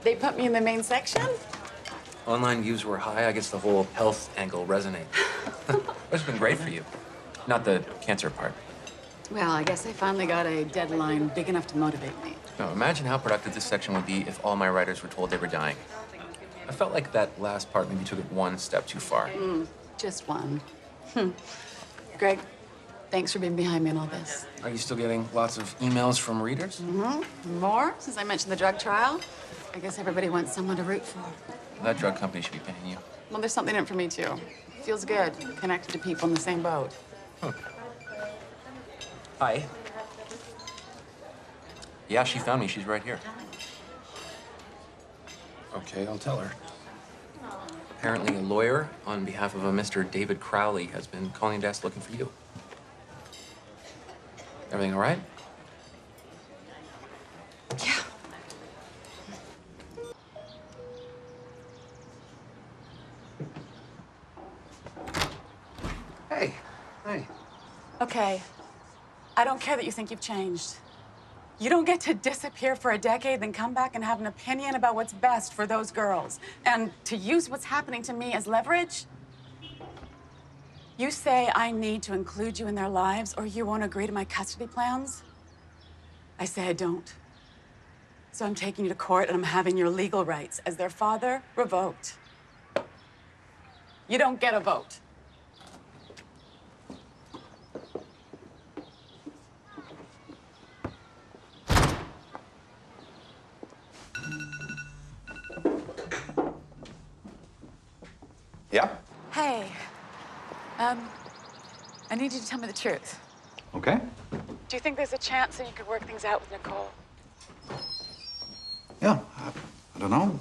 They put me in the main section? Online views were high. I guess the whole health angle resonated. It's been great for you. Not the cancer part. Well, I guess I finally got a deadline big enough to motivate me. No, imagine how productive this section would be if all my writers were told they were dying. I felt like that last part maybe took it one step too far. Just one. Greg, thanks for being behind me in all this. Are you still getting lots of emails from readers? More since I mentioned the drug trial. I guess everybody wants someone to root for. That drug company should be paying you. Well, there's something in it for me, too. Feels good, connected to people in the same boat. Hi. Yeah, she found me. She's right here. Okay, I'll tell her. Apparently, a lawyer on behalf of a Mr. David Crowley has been calling desk looking for you. Everything all right? Yeah. Hey. Hi. Okay. I don't care that you think you've changed. You don't get to disappear for a decade, then come back and have an opinion about what's best for those girls. And to use what's happening to me as leverage? You say I need to include you in their lives or you won't agree to my custody plans? I say I don't. So I'm taking you to court and I'm having your legal rights as their father revoked. You don't get a vote. Yeah? Hey, I need you to tell me the truth. Okay. Do you think there's a chance that you could work things out with Nicole? Yeah, I don't know.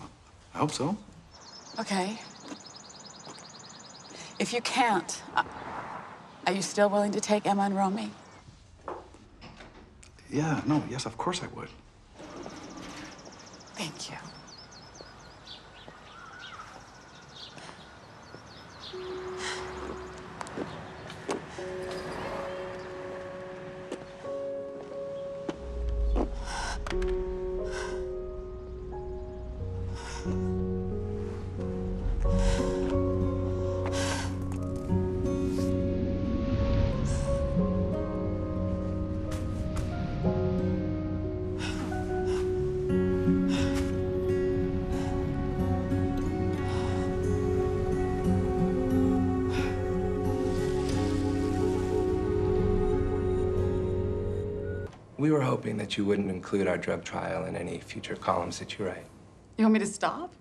I hope so. Okay. If you can't, are you still willing to take Emma and Romy? Yeah, no, yes, of course I would. Thank you. We were hoping that you wouldn't include our drug trial in any future columns that you write. You want me to stop?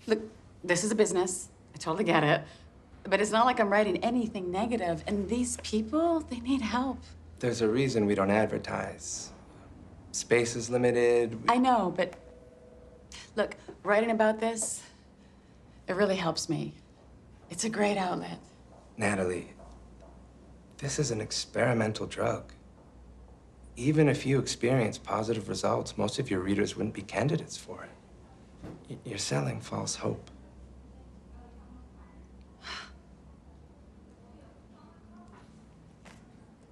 Look, this is a business. I totally get it. But it's not like I'm writing anything negative. And these people, they need help. There's a reason we don't advertise. Space is limited. I know, but look, writing about this, it really helps me. It's a great outlet. Natalie, this is an experimental drug. Even if you experience positive results, most of your readers wouldn't be candidates for it. You're selling false hope.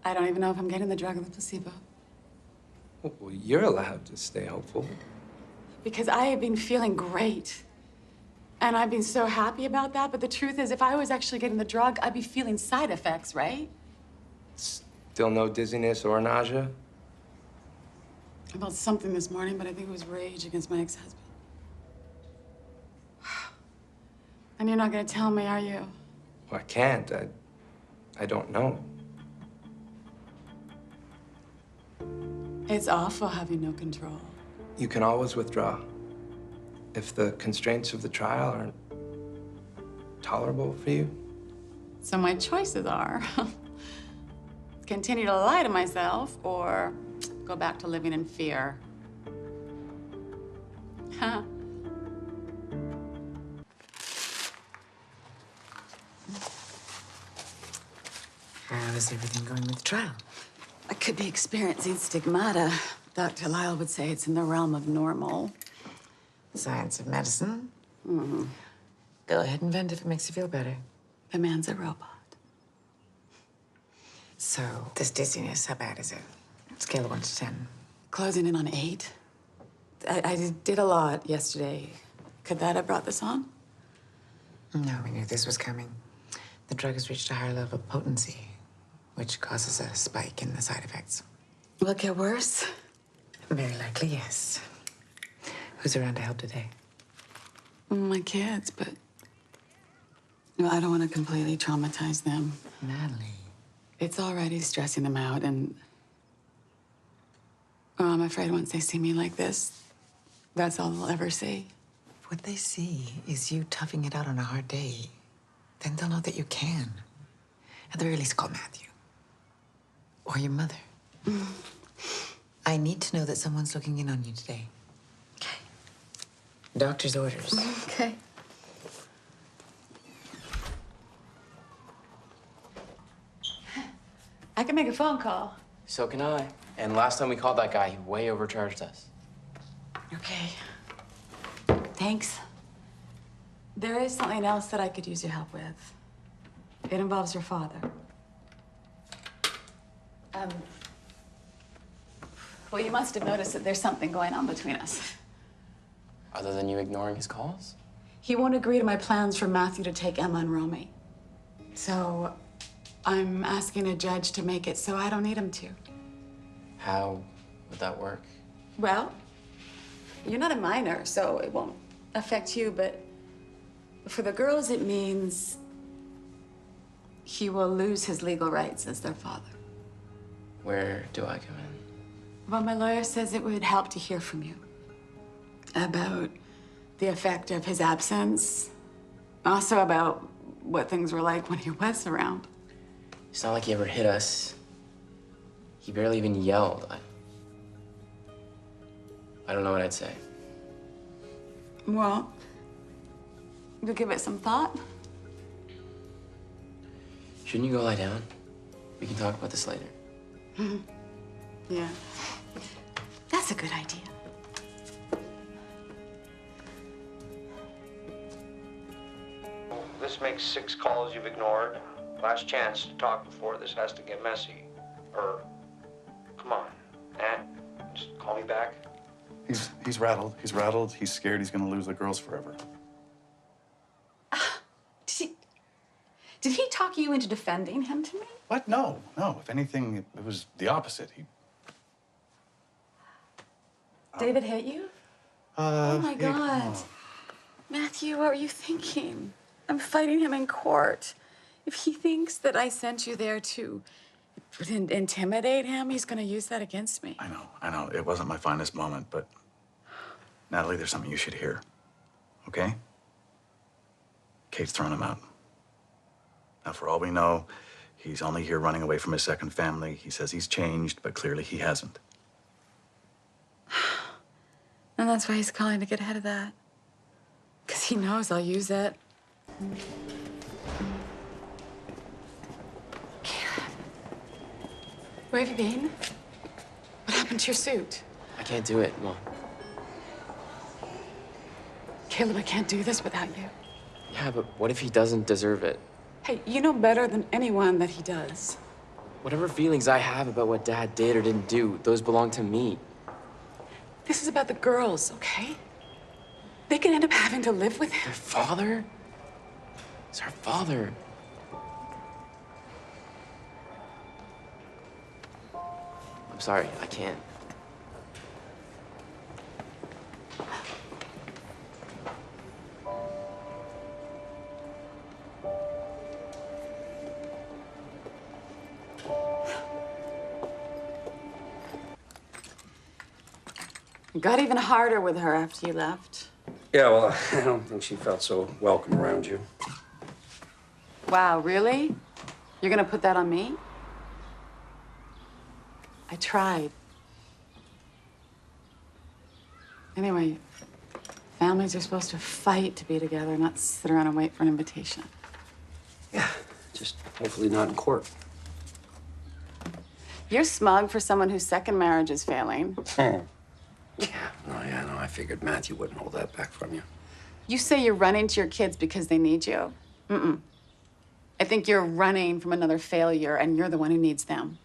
I don't even know if I'm getting the drug or the placebo. Well, you're allowed to stay hopeful. Because I have been feeling great. And I've been so happy about that. But the truth is, if I was actually getting the drug, I'd be feeling side effects, right? Still no dizziness or nausea? I felt something this morning, but I think it was rage against my ex-husband. And you're not gonna tell me, are you? Well, I can't. I don't know. It's awful having no control. You can always withdraw. If the constraints of the trial aren't tolerable for you. So my choices are continue to lie to myself or go back to living in fear. Huh? How is everything going with the trial? I could be experiencing stigmata. Dr. Lyle would say it's in the realm of normal. Science of medicine? Mm-hmm. Go ahead and vent if it makes you feel better. The man's a robot. So, this dizziness, how bad is it? Scale of 1 to 10. Closing in on 8. I did a lot yesterday. Could that have brought this on? No, we knew this was coming. The drug has reached a higher level of potency, which causes a spike in the side effects. Will it get worse? Very likely, yes. Who's around to help today? My kids, but I don't want to completely traumatize them. Natalie. It's already stressing them out, and I'm afraid once they see me like this, that's all they'll ever see. What they see is you toughing it out on a hard day. Then they'll know that you can. At the very least, call Matthew. Or your mother. I need to know that someone's looking in on you today. Okay. Doctor's orders. Okay. I can make a phone call. So can I. And last time we called that guy, he way overcharged us. Okay. Thanks. There is something else that I could use your help with. It involves your father. Well, you must have noticed that there's something going on between us. Other than you ignoring his calls? He won't agree to my plans for Matthew to take Emma and Romy. So I'm asking a judge to make it so I don't need him to. How would that work? Well, you're not a minor, so it won't affect you, but for the girls, it means he will lose his legal rights as their father. Where do I come in? Well, my lawyer says it would help to hear from you about the effect of his absence, also about what things were like when he was around. It's not like he ever hit us. He barely even yelled. I don't know what I'd say. Well, you'll give it some thought. Shouldn't you go lie down? We can talk about this later. Yeah. That's a good idea. This makes 6 calls you've ignored. Last chance to talk before this has to get messy. Come on, Nat, just call me back. He's rattled. He's rattled. He's scared he's gonna lose the girls forever. Did he talk you into defending him to me? What? No, no. If anything, it was the opposite. David hit you? Oh my he- God. Matthew, what were you thinking? I'm fighting him in court. If he thinks that I sent you there to intimidate him, he's gonna use that against me. I know. It wasn't my finest moment, but Natalie, there's something you should hear. Okay? Kate's thrown him out. Now, for all we know, he's only here running away from his second family. He says he's changed, but clearly he hasn't. And that's why he's calling to get ahead of that. Because he knows I'll use it. Caleb, where have you been? What happened to your suit? I can't do it, Mom. Caleb, I can't do this without you. Yeah, but what if he doesn't deserve it? Hey, you know better than anyone that he does. Whatever feelings I have about what Dad did or didn't do, those belong to me. This is about the girls, okay? They could end up having to live with Their him. father? It's our father. I'm sorry, I can't. It got even harder with her after you left. Yeah, well, I don't think she felt so welcome around you. Wow, really? You're gonna put that on me? I tried. Anyway, families are supposed to fight to be together, not sit around and wait for an invitation. Yeah, just hopefully not in court. You're smug for someone whose second marriage is failing. Yeah, no, I figured Matthew wouldn't hold that back from you. You say you're running to your kids because they need you. I think you're running from another failure, and you're the one who needs them.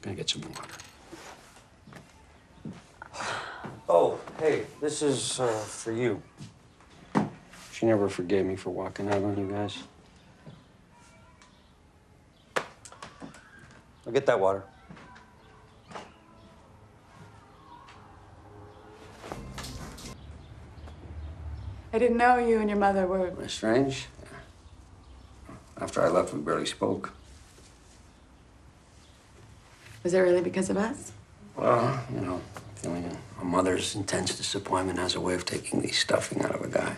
Gonna get some water. Oh, hey, this is for you. She never forgave me for walking out on you guys. I'll get that water. I didn't know you and your mother were. Am I strange? After I left, we barely spoke. Was it really because of us? Well, you know, feeling a mother's intense disappointment has a way of taking the stuffing out of a guy.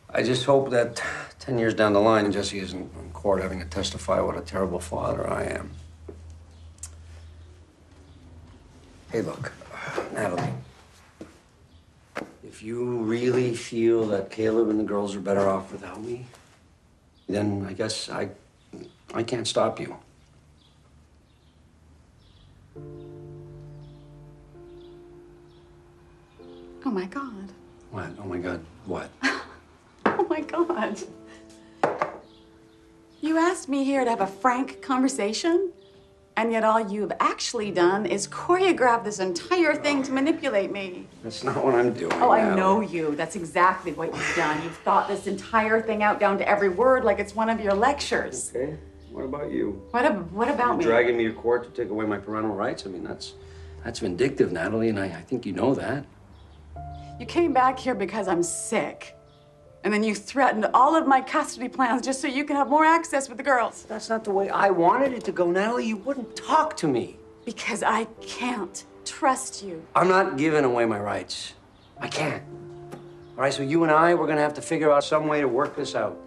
I just hope that 10 years down the line, Jesse isn't in court having to testify what a terrible father I am. Hey, look, Natalie. If you really feel that Caleb and the girls are better off without me, then I guess I can't stop you. Oh my God. What? Oh my God, what? Oh my God. You asked me here to have a frank conversation, and yet all you've actually done is choreograph this entire thing to manipulate me. That's not what I'm doing. Oh, I Natalie. know you. That's exactly what you've done. You've thought this entire thing out down to every word like it's one of your lectures. Okay, what about you? What about me? Dragging me to court to take away my parental rights? I mean, that's vindictive, Natalie, and I think you know that. You came back here because I'm sick. And then you threatened all of my custody plans just so you can have more access with the girls. That's not the way I wanted it to go, Natalie. You wouldn't talk to me. Because I can't trust you. I'm not giving away my rights. I can't. All right, so you and I, we're gonna have to figure out some way to work this out.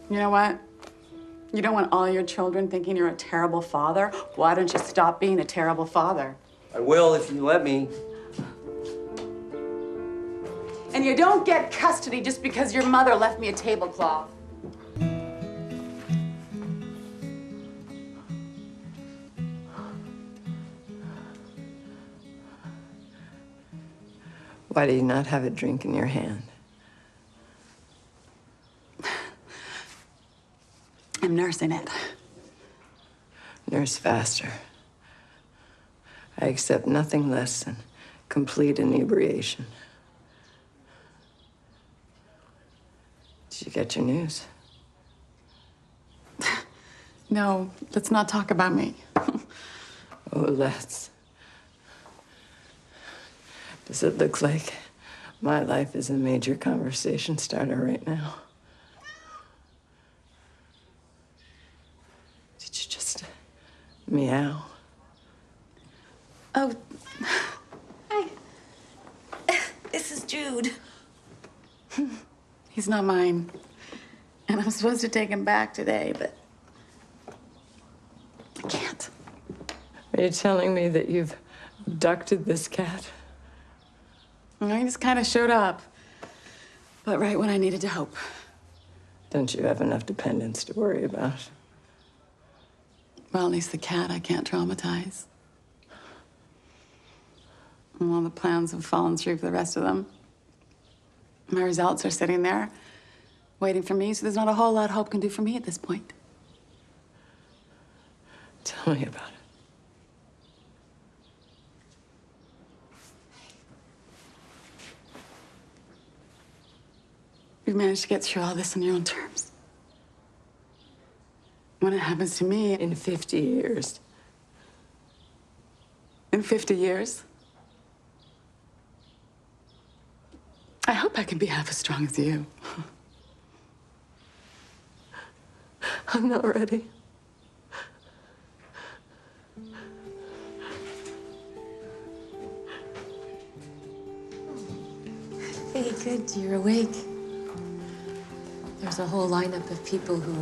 You know what? You don't want all your children thinking you're a terrible father? Why don't you stop being a terrible father? I will if you let me. And you don't get custody just because your mother left me a tablecloth. Why do you not have a drink in your hand? I'm nursing it. Nurse faster. I accept nothing less than complete inebriation. Did you get your news? No, let's not talk about me. Oh, let's. Does it look like my life is a major conversation starter right now? Did you just meow? Oh, Hi. This is Jude. he's not mine. And I'm supposed to take him back today, but I can't. Are you telling me that you've abducted this cat? He just kind of showed up. But right when I needed to hope. Don't you have enough dependents to worry about? Well, at least the cat I can't traumatize. And all the plans have fallen through for the rest of them. My results are sitting there, waiting for me, so there's not a whole lot Hope can do for me at this point. Tell me about it. You've managed to get through all this on your own terms. When it happens to me, In 50 years, in 50 years, I hope I can be half as strong as you. I'm not ready. Hey, good, you're awake. There's a whole lineup of people who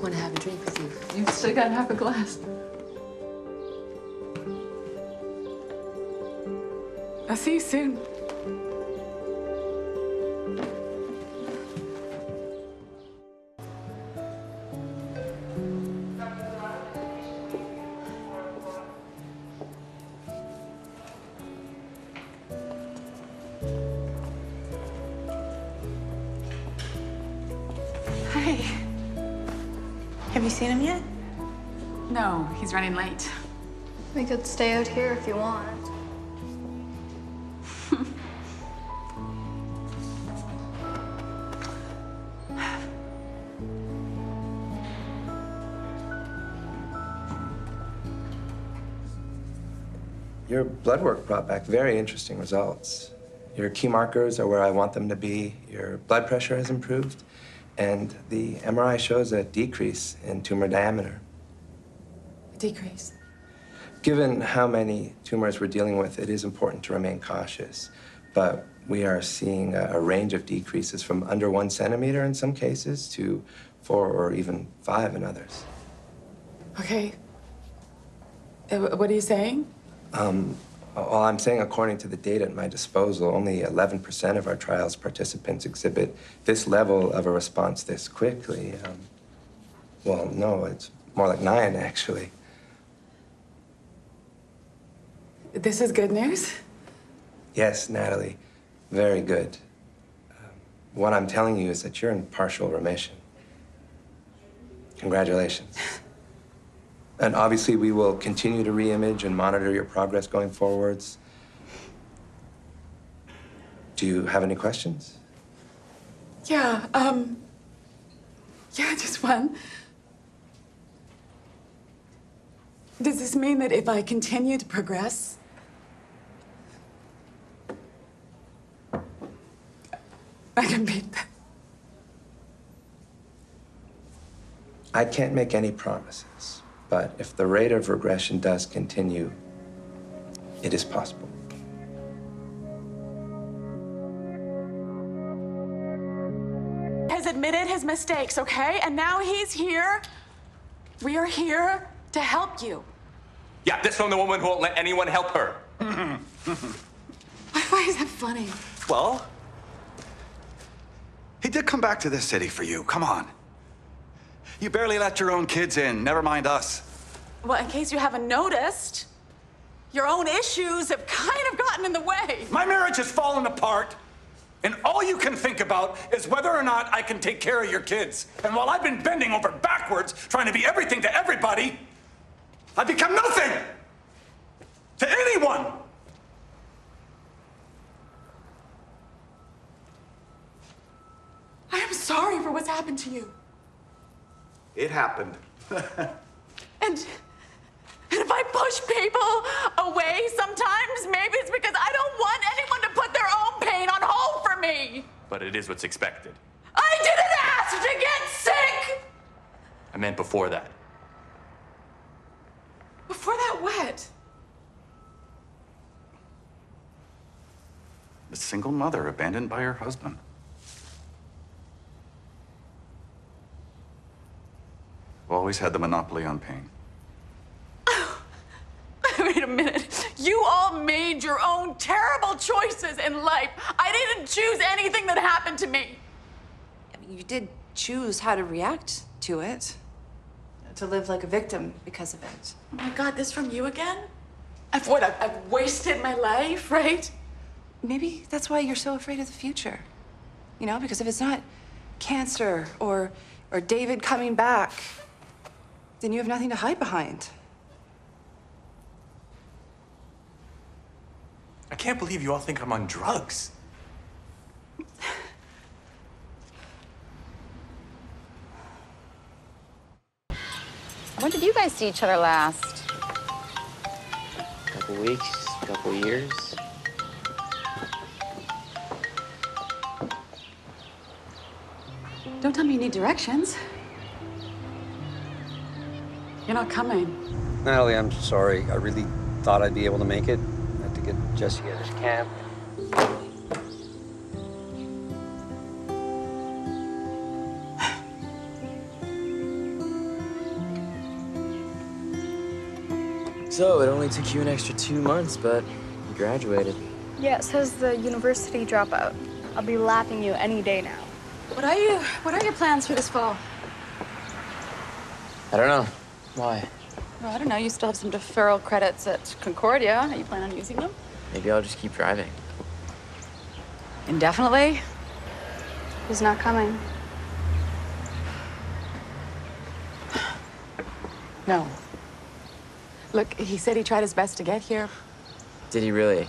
want to have a drink with you. You've still got half a glass. I'll see you soon. Hey. Have you seen him yet? No, he's running late. We could stay out here if you want. Your blood work brought back very interesting results. Your key markers are where I want them to be. Your blood pressure has improved, and the MRI shows a decrease in tumor diameter. Decrease. Given how many tumors we're dealing with, it is important to remain cautious. But we are seeing a range of decreases from under 1 centimeter in some cases to 4 or even 5 in others. Okay. What are you saying? Well, I'm saying according to the data at my disposal, only 11% of our trials participants exhibit this level of a response this quickly. Well, no, it's more like 9, actually. This is good news? Yes, Natalie, very good. What I'm telling you is that you're in partial remission. Congratulations. And obviously, we will continue to re-image and monitor your progress going forwards. Do you have any questions? Yeah, just one. Does this mean that if I continue to progress, I can beat them? I can't make any promises. But if the rate of regression does continue, it is possible. Has admitted his mistakes, okay? And now he's here. We are here to help you. Yeah, this from the woman who won't let anyone help her. Why is that funny? Well, he did come back to this city for you. Come on. You barely let your own kids in, never mind us. Well, in case you haven't noticed, your own issues have kind of gotten in the way. My marriage has fallen apart, and all you can think about is whether or not I can take care of your kids. And while I've been bending over backwards trying to be everything to everybody, I've become nothing to anyone. I am sorry for what's happened to you. It happened. And if I push people away sometimes, maybe it's because I don't want anyone to put their own pain on hold for me. But it is what's expected. I didn't ask to get sick! I meant before that. Before that what? A single mother abandoned by her husband. Always had the monopoly on pain. Wait a minute. You all made your own terrible choices in life. I didn't choose anything that happened to me. I mean, you did choose how to react to it. To live like a victim because of it. Oh my God, this from you again? I've wasted my life, right? Maybe that's why you're so afraid of the future. You know, because if it's not cancer or David coming back, then you have nothing to hide behind. I can't believe you all think I'm on drugs. When did you guys see each other last? Couple weeks, couple years. Don't tell me you need directions. You're not coming. Natalie, I'm sorry. I really thought I'd be able to make it. I had to get Jesse at his camp. So, it only took you an extra 2 months, but you graduated. Yeah, it says the university dropout. I'll be lapping you any day now. What are your plans for this fall? I don't know. Why? Well, I don't know. You still have some deferral credits at Concordia. Are you planning on using them? Maybe I'll just keep driving. Indefinitely? He's not coming. No. Look, he said he tried his best to get here. Did he really?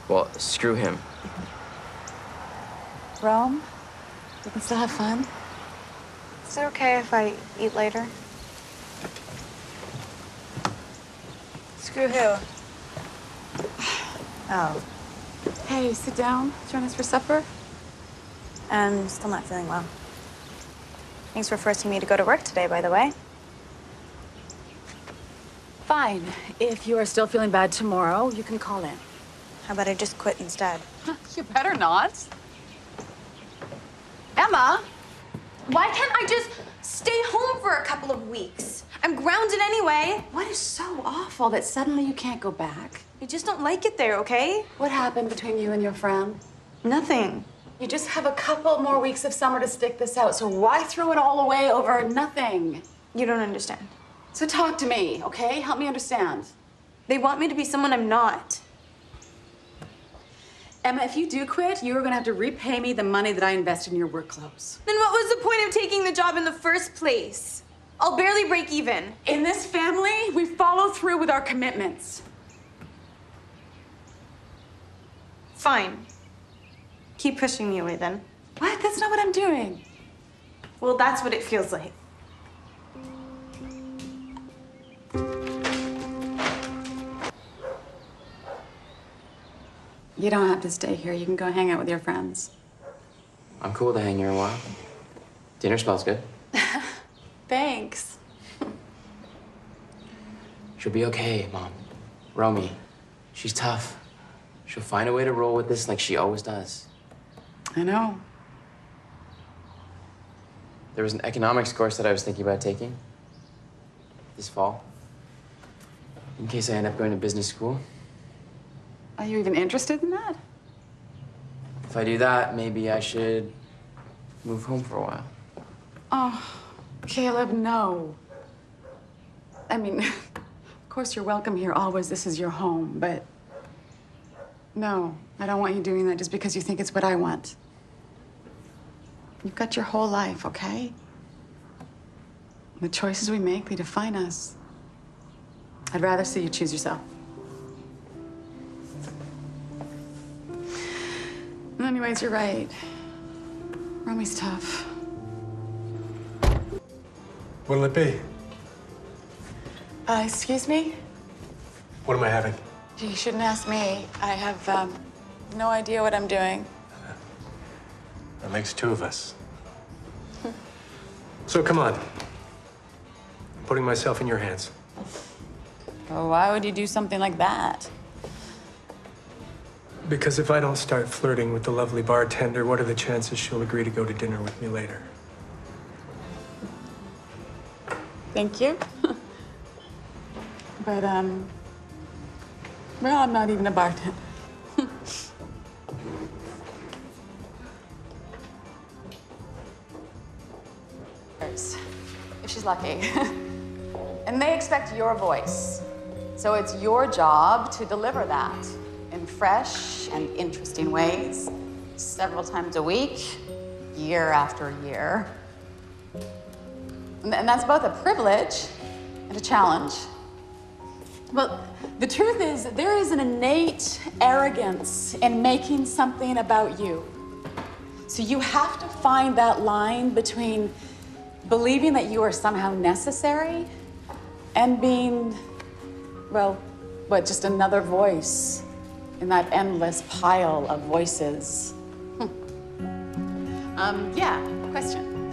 Well, screw him. Rome, we can still have fun. Is it okay if I eat later? Screw who? Oh. Hey, sit down. Join us for supper. I'm still not feeling well. Thanks for forcing me to go to work today, by the way. Fine. If you are still feeling bad tomorrow, you can call in. How about I just quit instead? You better not. Emma! Why can't I just stay home for a couple of weeks? I'm grounded anyway. What is so awful that suddenly you can't go back? I just don't like it there, okay? What happened between you and your friend? Nothing. You just have a couple more weeks of summer to stick this out, so why throw it all away over nothing? You don't understand. So talk to me, okay? Help me understand. They want me to be someone I'm not. Emma, if you do quit, you are gonna have to repay me the money that I invested in your work clothes. Then what was the point of taking the job in the first place? I'll barely break even. In this family, we follow through with our commitments. Fine. Keep pushing me away then. What? That's not what I'm doing. Well, that's what it feels like. You don't have to stay here. You can go hang out with your friends. I'm cool to hang here a while. Dinner smells good. Thanks. She'll be okay, Mom. Romy, she's tough. She'll find a way to roll with this like she always does. I know. There was an economics course that I was thinking about taking this fall, in case I end up going to business school. Are you even interested in that? If I do that, maybe I should move home for a while. Oh, Caleb, no. I mean, of course you're welcome here always. This is your home, but no, I don't want you doing that just because you think it's what I want. You've got your whole life, okay? The choices we make, they define us. I'd rather see you choose yourself. Anyways, you're right. Romy's tough. What'll it be? Excuse me? What am I having? You shouldn't ask me. I have no idea what I'm doing. That makes two of us. So come on. I'm putting myself in your hands. Oh, why would you do something like that? Because if I don't start flirting with the lovely bartender, what are the chances she'll agree to go to dinner with me later? Thank you. But, well, I'm not even a bartender. If she's lucky. And they expect your voice. So it's your job to deliver that in fresh and interesting ways, several times a week, year after year. And that's both a privilege and a challenge. Well, the truth is, there is an innate arrogance in making something about you. So you have to find that line between believing that you are somehow necessary and being, well, what, just another voice in that endless pile of voices. Yeah, question.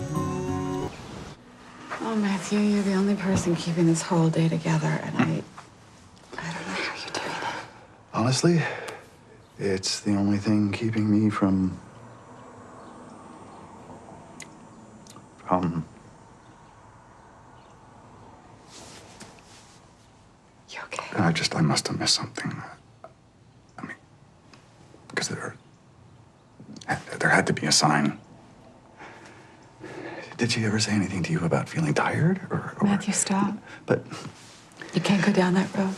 Oh, Matthew, you're the only person keeping this whole day together, and I don't know how you're doing it. Honestly, it's the only thing keeping me from You okay? I must have missed something. I mean, because there had to be a sign. Did she ever say anything to you about feeling tired or... Matthew, stop. But You can't go down that road.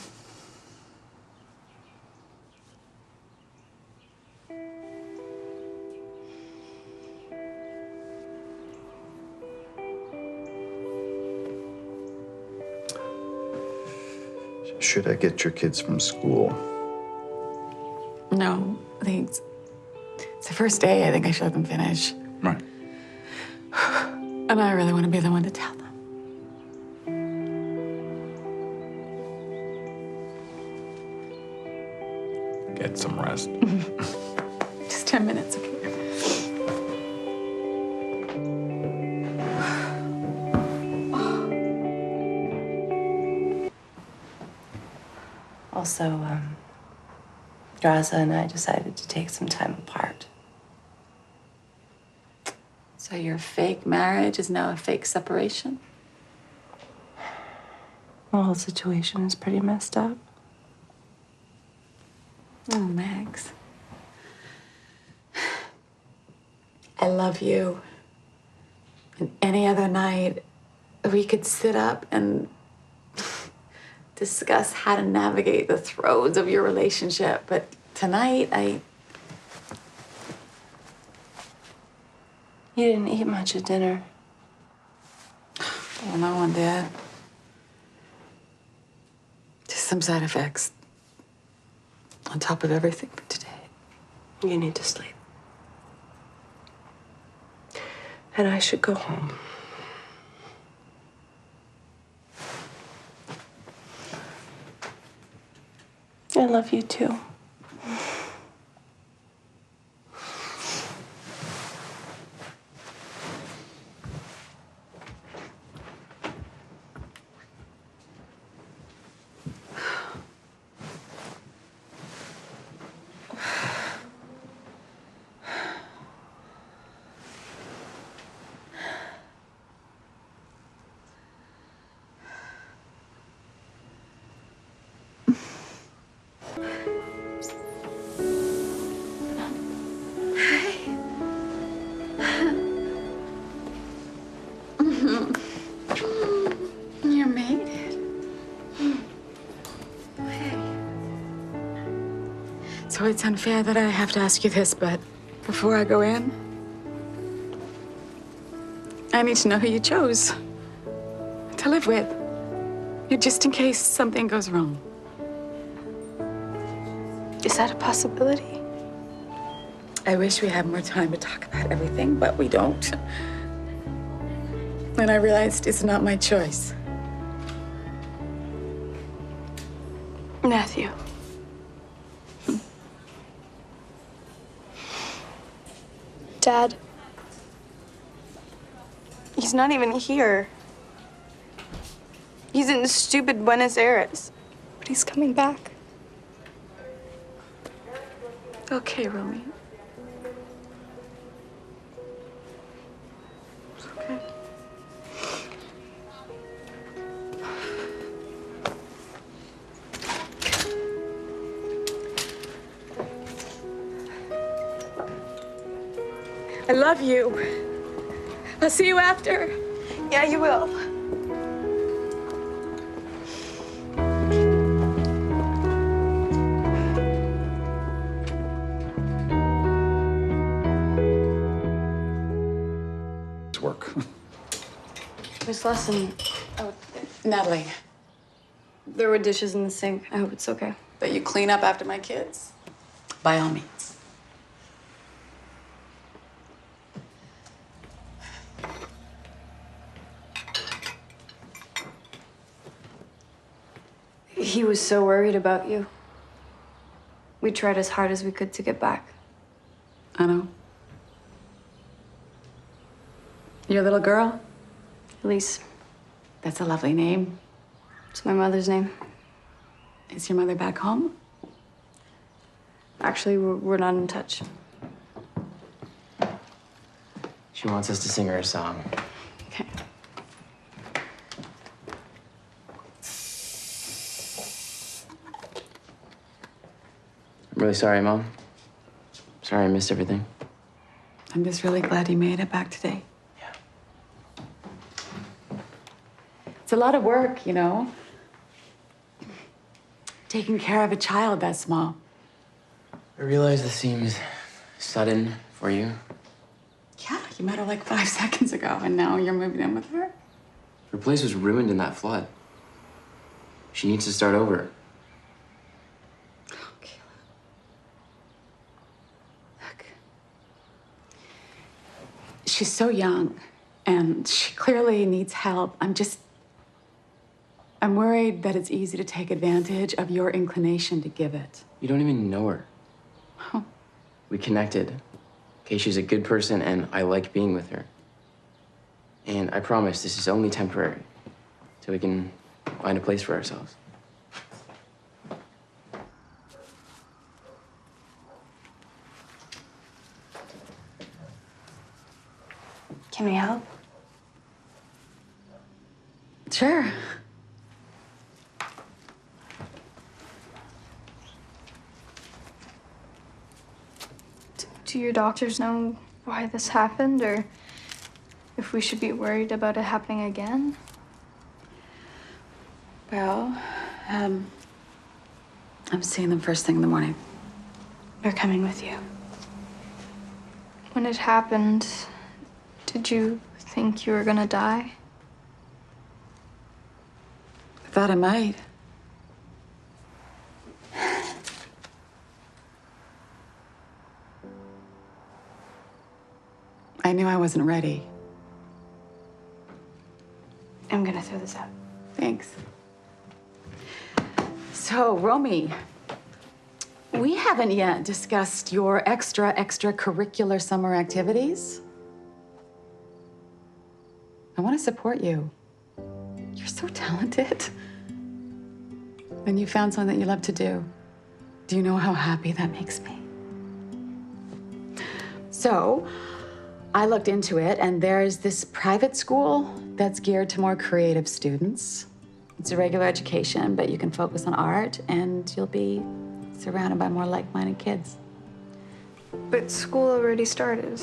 Should I get your kids from school? No, I think it's the first day. I think I should let them finish. Right. And I really want to be the one to tell them. Get some rest. Just 10 minutes, okay? Also, Draza and I decided to take some time apart. So your fake marriage is now a fake separation? The whole situation is pretty messed up. Oh, Max. I love you. And any other night, we could sit up and discuss how to navigate the throes of your relationship. But tonight, You didn't eat much at dinner. Well, no one did. Just some side effects on top of everything for today. You need to sleep. And I should go home. I love you too. You made it. Hey. So it's unfair that I have to ask you this, but before I go in, I need to know who you chose to live with, just in case something goes wrong. Is that a possibility? I wish we had more time to talk about everything, but we don't. And I realized it's not my choice. Matthew. Dad. He's not even here. He's in stupid Buenos Aires. But he's coming back. Okay, Romy. It's okay. I love you. I'll see you after. Yeah, you will. Work. Miss Lesson. Oh, Natalie. There were dishes in the sink. I hope it's okay. That you clean up after my kids? By all means. He was so worried about you. We tried as hard as we could to get back. I know. Your little girl? Elise. That's a lovely name. It's my mother's name. Is your mother back home? Actually, we're not in touch. She wants us to sing her a song. Okay. I'm really sorry, Mom. Sorry I missed everything. I'm just really glad you made it back today. Yeah. It's a lot of work, you know? Taking care of a child that small. I realize this seems sudden for you. Yeah, you met her like 5 seconds ago, and now you're moving in with her? Her place was ruined in that flood. She needs to start over. She's so young, and she clearly needs help. I'm worried that it's easy to take advantage of your inclination to give it. You don't even know her. Oh. We connected. Okay, she's a good person, and I like being with her. And I promise this is only temporary, so we can find a place for ourselves. Can we help? Sure. Do your doctors know why this happened, or if we should be worried about it happening again? Well, I'm seeing them first thing in the morning. We're coming with you. When it happened, did you think you were gonna die? I thought I might. I knew I wasn't ready. I'm gonna throw this out. Thanks. So, Romy, we haven't yet discussed your extracurricular summer activities. I want to support you. You're so talented. And you found something that you love to do. Do you know how happy that makes me? So, I looked into it, and there's this private school that's geared to more creative students. It's a regular education, but you can focus on art, and you'll be surrounded by more like-minded kids. But school already started.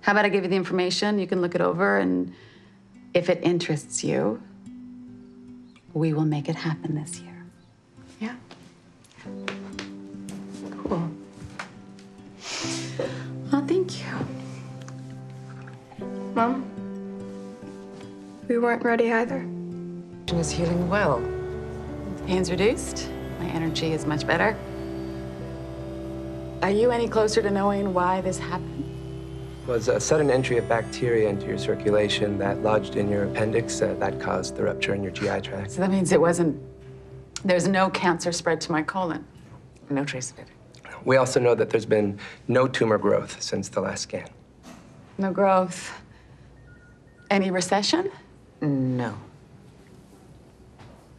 How about I give you the information? You can look it over, and if it interests you, we will make it happen this year. Yeah? Cool. Well, thank you. Mom, we weren't ready either. Is healing well. Pain's reduced. My energy is much better. Are you any closer to knowing why this happened? Was a sudden entry of bacteria into your circulation that lodged in your appendix that caused the rupture in your GI tract. So that means there's no cancer spread to my colon. No trace of it. We also know that there's been no tumor growth since the last scan. No growth. Any recession? No.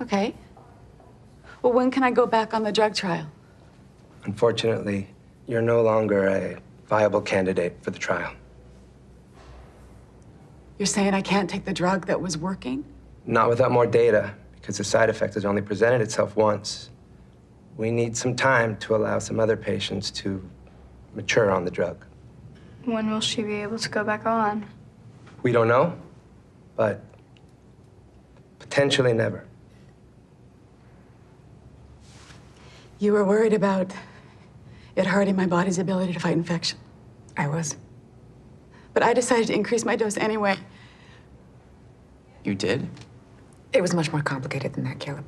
Okay. Well, when can I go back on the drug trial? Unfortunately, you're no longer a viable candidate for the trial. You're saying I can't take the drug that was working? Not without more data, because the side effect has only presented itself once. We need some time to allow some other patients to mature on the drug. When will she be able to go back on? We don't know, but potentially never. You were worried about it hurting my body's ability to fight infection. I was. But I decided to increase my dose anyway. You did? It was much more complicated than that, Caleb.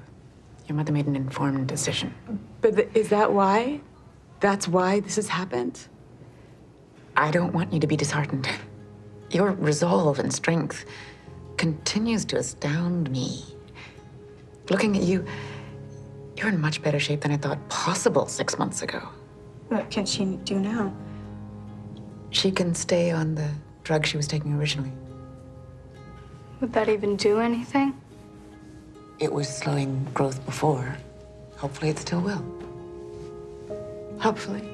Your mother made an informed decision. But is that why? That's why this has happened? I don't want you to be disheartened. Your resolve and strength continues to astound me. Looking at you, you're in much better shape than I thought possible 6 months ago. What can she do now? She can stay on the drug she was taking originally. Would that even do anything? It was slowing growth before. Hopefully it still will. Hopefully.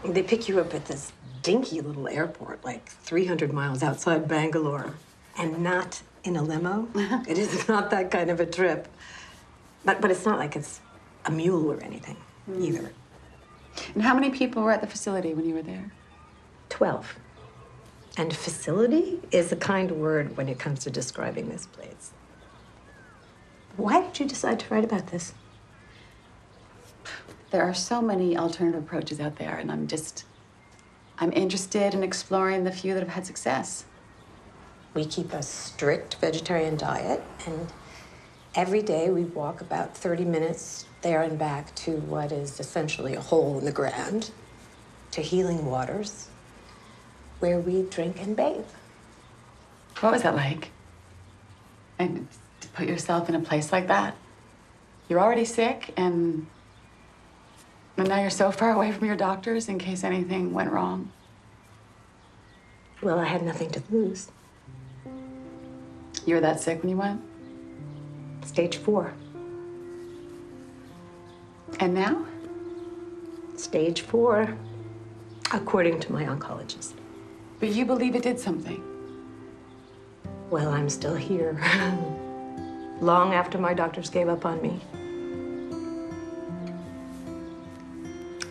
They pick you up at this dinky little airport, like 300 miles outside Bangalore, and not in a limo. It is not that kind of a trip. But it's not like it's a mule or anything, either. And how many people were at the facility when you were there? 12. And facility is a kind word when it comes to describing this place. Why did you decide to write about this? There are so many alternative approaches out there, and I'm interested in exploring the few that have had success. We keep a strict vegetarian diet, and every day we walk about 30 minutes there and back to what is essentially a hole in the ground, to healing waters, where we drink and bathe. What was that like? And to put yourself in a place like that? You're already sick, and now you're so far away from your doctors in case anything went wrong. Well, I had nothing to lose. You were that sick when you went? Stage 4. And now? Stage 4, according to my oncologist. But you believe it did something. Well, I'm still here. Long after my doctors gave up on me.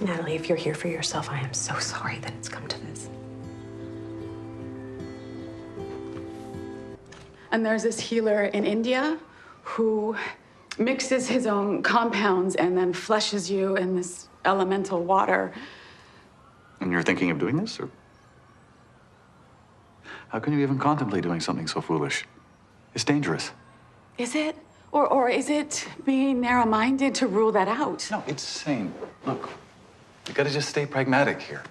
Natalie, if you're here for yourself, I am so sorry that it's come to this. And there's this healer in India who mixes his own compounds and then flushes you in this elemental water. And you're thinking of doing this, or? How can you even contemplate doing something so foolish? It's dangerous. Is it? Or is it being narrow-minded to rule that out? No, it's sane. Look, you gotta just stay pragmatic here.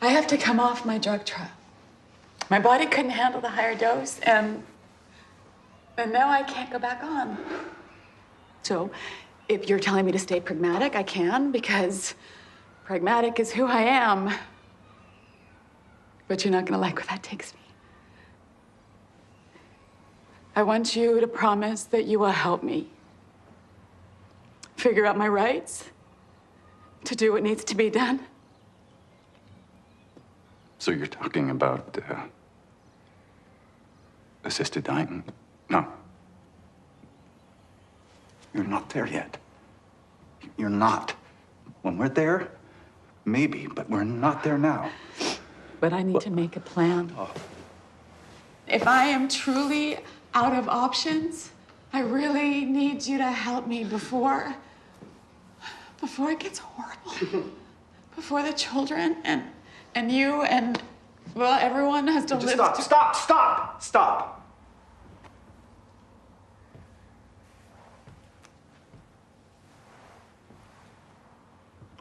I have to come off my drug trial. My body couldn't handle the higher dose, and now I can't go back on. So, if you're telling me to stay pragmatic, I can, because pragmatic is who I am. But you're not gonna like where that takes me. I want you to promise that you will help me figure out my rights, to do what needs to be done. So you're talking about assisted dying? No. You're not there yet. You're not. When we're there, maybe, but we're not there now. But I need to make a plan. If I am truly out of options, I really need you to help me before it gets horrible. Before the children and you and, well, everyone has to live. Stop!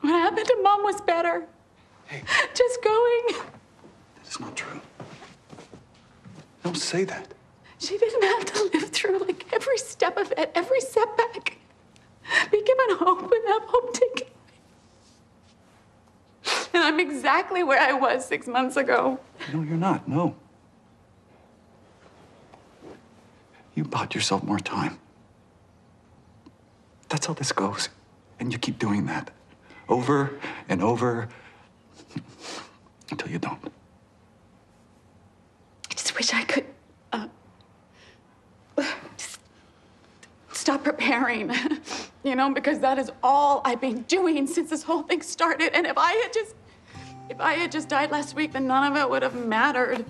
What happened to Mom was better. Hey. Just going. That's not true. Don't say that. She didn't have to live through like every step of it, every setback. Be given hope and have hope taken away. And I'm exactly where I was 6 months ago. No, you're not. No. You bought yourself more time. That's how this goes. And you keep doing that. Over and over until you don't. I just wish I could just stop preparing, you know, because that is all I've been doing since this whole thing started. And if I had just died last week, then none of it would have mattered.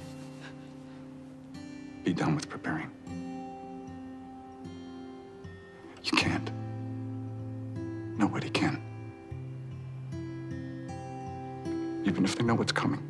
Be done with preparing. You can't. Nobody can. Even if they know what's coming.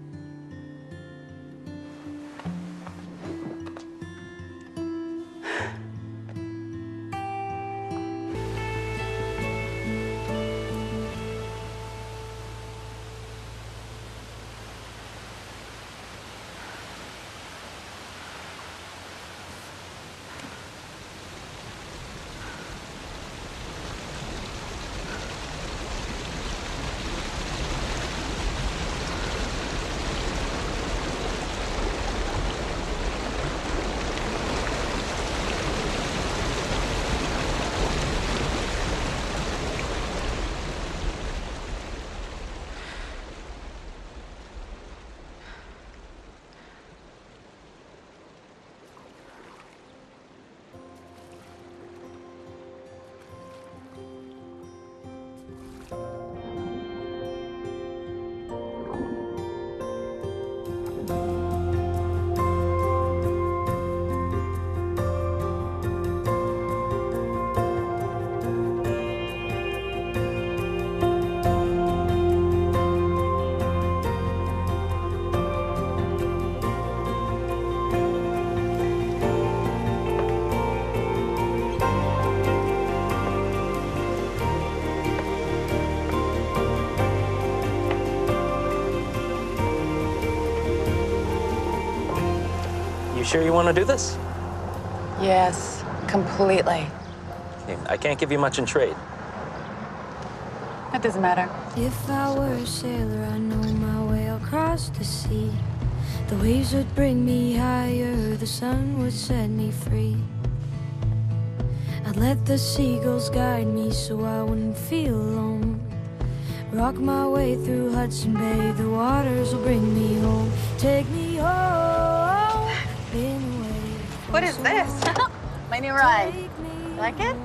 You sure you want to do this? Yes, completely. I can't give you much in trade. That doesn't matter. If I were a sailor, I know my way across the sea. The waves would bring me higher, the sun would set me free. I'd let the seagulls guide me so I wouldn't feel alone. Rock my way through Hudson Bay, the waters will bring me home. Take me home. Been away. What is this? My new ride. You like it?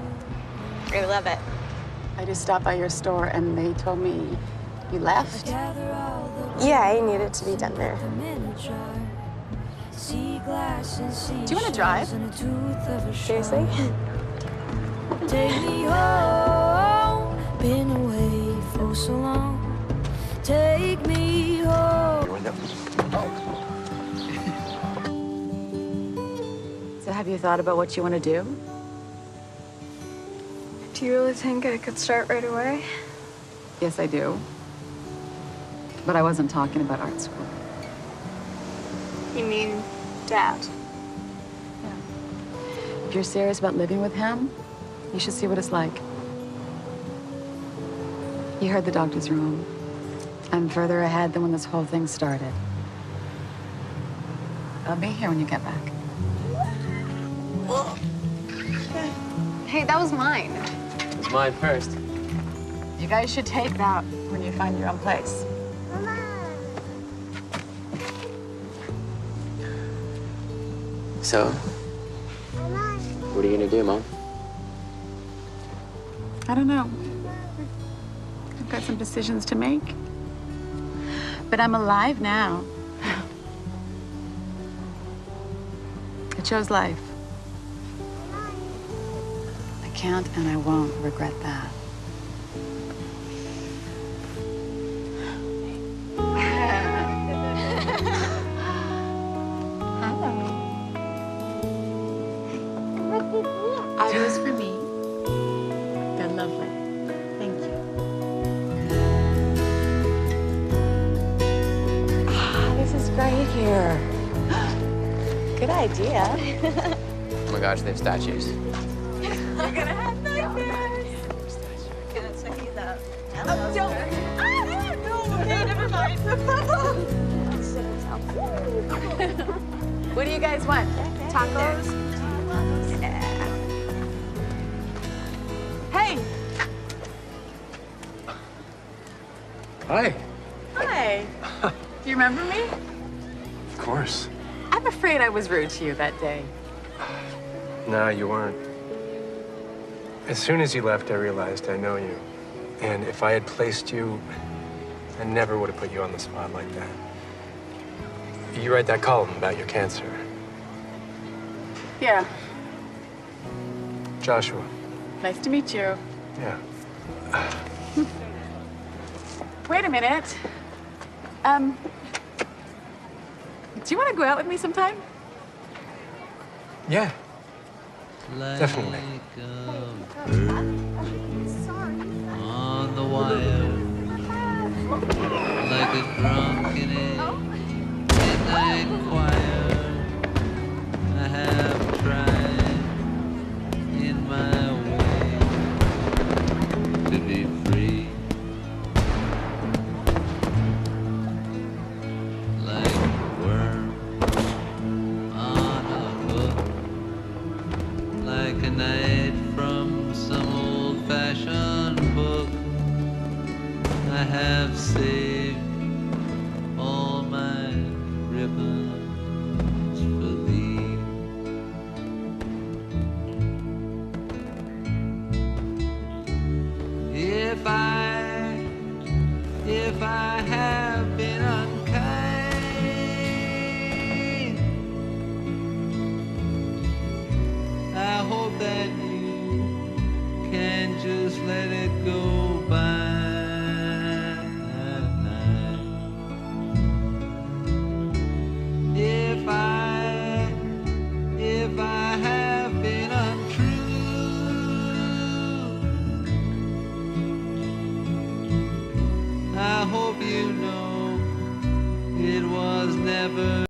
I love it. I just stopped by your store and they told me you left. Yeah, I needed to be done there. Do you want to drive? Seriously? Take me home. Been away for so long. Take me home. So have you thought about what you want to do? Do you really think I could start right away? Yes, I do. But I wasn't talking about art school. You mean Dad? If you're serious about living with him, you should see what it's like. You heard the doctor's wrong. I'm further ahead than when this whole thing started. I'll be here when you get back. Hey, that was mine. It's mine first. You guys should take it out when you find your own place. So, what are you gonna do, Mom? I don't know. I've got some decisions to make. But I'm alive now. I chose life. I can't and I won't regret that. Are those for me? They're lovely. Thank you. This is great here. Good idea. Oh my gosh, they have statues. You're gonna have nightmares. Gonna check these out. Oh, don't. No. Okay, never mind. What do you guys want? Tacos? Yeah. Hey! Hi. Hi. Do you remember me? Of course. I'm afraid I was rude to you that day. No, you weren't. As soon as you left, I realized I know you. And if I had placed you, I never would have put you on the spot like that. You read that column about your cancer. Yeah. Joshua. Nice to meet you. Yeah. Wait a minute. Do you want to go out with me sometime? Yeah. Definitely. On the wire, like a drunk in a midnight choir. I have tried in my way to be free, like a worm on a hook, like a knight from some old-fashioned book. I have saved all my ribbons for thee. If I have been unkind, I hope that you can just let it go by. If I have been untrue, I hope you know it was never